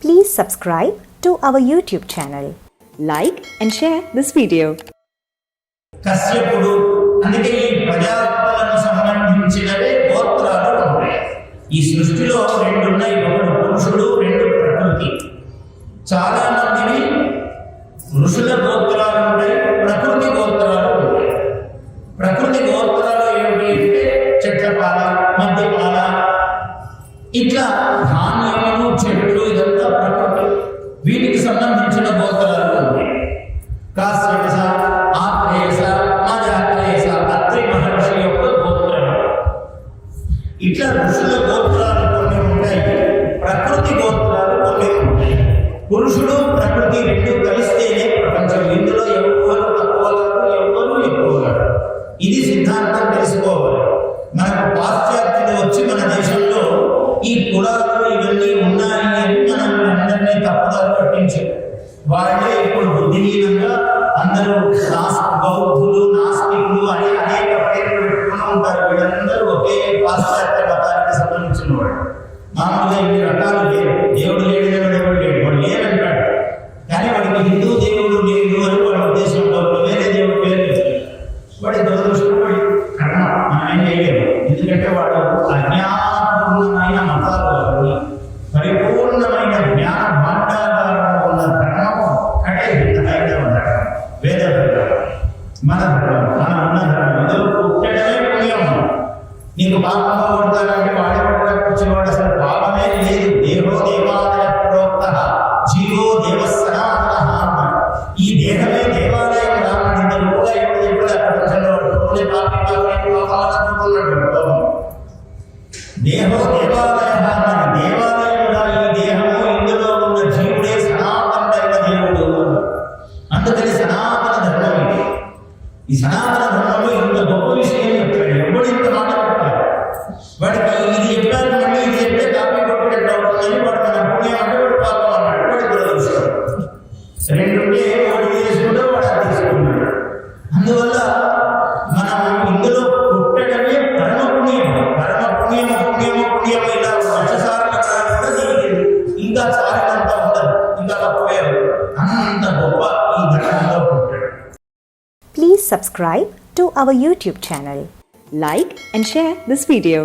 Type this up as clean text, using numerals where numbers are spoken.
Please subscribe to our YouTube channel. Like and share this video. కశ్యపుడు అందుకే ఈ ప్రజాతులకు సంబంధించినవే గోత్రాలు ఉంటాయి. ఈ సృష్టిలో రెండు ఉన్నాయి, ఒకడు పురుషుడు, రెండు ప్రకృతి. చాలా మందివి ఋషుల గోత్రాలు ఉంటాయి, ప్రకృతి గోత్రాలు ఉంటాయి. ప్రకృతి గోత్రాలు ఏమిటి అంటే చెట్లపాల, మద్యపాల, ఇట్లా ధాన్యములు, చెట్లు, ఇదంతా ప్రకృతి. వీటికి సంబంధించిన గోత్రాలు ఉంటాయి. కాశ్యప, ఆత్రేయస, మాజాత్రేయస, అత్రి మహర్షి యొక్క గోత్రం. ఇట్లా ఋషుల గోత్రాలు కొన్ని ఉంటాయి, ప్రకృతి గోత్రాలు కొన్ని ఉంటాయి. పురుషుడు ప్రకృతి రెండు కలిస్తేనే ప్రపంచం. ఇందులో ఎవరు తక్కువ కాదు, ఎవరు ఎక్కువ కాదు. ఇది సిద్ధాంతం తెలుసుకోవాలి. మనకు పాశ్చాత్యులు వచ్చి మన దేశంలో ఈ కులాలు ఇవన్నీ ఉన్నాయి అని మనం అందరినీ తప్పుదారు పట్టించారు. వాళ్ళే ఇప్పుడు బుద్ధిహీనంగా అందరూ బౌద్ధులు, నాస్తికులు అని అనేక పేర్లు పెట్టుకుని ఉంటారు. వీళ్ళందరూ ఒకే పాశ్చాత్య మతానికి సంబంధించిన వాడు. మామూలుగా ఇన్ని రకాలు లేరు. దేవుడు లేడు, దేవుడు లేడు, వాడు లేదంటాడు. కానీ వాడికి హిందూ దేవుడు లేడు అని వాడి ఉద్దేశంలో వేరే దేవుడు పేరు లేదు. వాడి దురదృష్టం, వాడి కర్మ, మనం ఏం చేయలేము. ఎందుకంటే వాడు అజ్ఞానపూర్ణమైన మతాలు వాడిని, పరిపూర్ణమైన జ్ఞాన భాండాగారంలో ఉన్న ధర్మము ఒక్కటే హైందవ ధర్మం, వేద ధర్మం, మన ధర్మం, మనం ఉన్న ధర్మం. ఇందులో పుట్టడమే పుణ్యం. నీకు పాపంగా కొడతానంటే వాడే కూర్చుని వాడు అసలు పాపమే లేదు. దేహో దేవాలయ ప్రోక్త జీవో దేవ సనాతన. ఈ దేహమే దేవాలయం రావడం కూడా ఎప్పుడు ఎప్పుడు ప్రపంచంలో దేహో దేవాలయ, దేవాలయంగా ఈ దేహము, ఇందులో ఉన్న జీవుడే సనాతనుడైన దేవుడు. అందుకని సనాతన ధర్మం ఇది. ఈ సనాతన ధర్మంలో ఇంత గొప్ప విషయం చెప్పాడు. ఎవడు ఇంత మాట చెప్పాడు? వాడికి ఇది చెప్పారు, మళ్ళీ ఇది చెప్తే కాపీ కొట్టినట్టు అవుతుందని వాడు మన పుణ్యం అంటే వాడు పాపం అన్నాడు. వాడి దురదృష్టం. రెండుంటే వాడు చేసుకుంటే వాడు అది తీసుకున్నాడు. అందువల్ల మనం ఇందులో పుట్టడమే పరమ పుణ్యం. పరమ పుణ్యము పుణ్యము పుణ్యము ఇలా లక్షసార్లు కూడా దీనికి ఇంకా సారినంత ఉండదు, ఇంకా తక్కువే. అంత గొప్ప ఈ ధర్మంలో పుట్టాడు. Please subscribe to our YouTube channel. Like and share this video.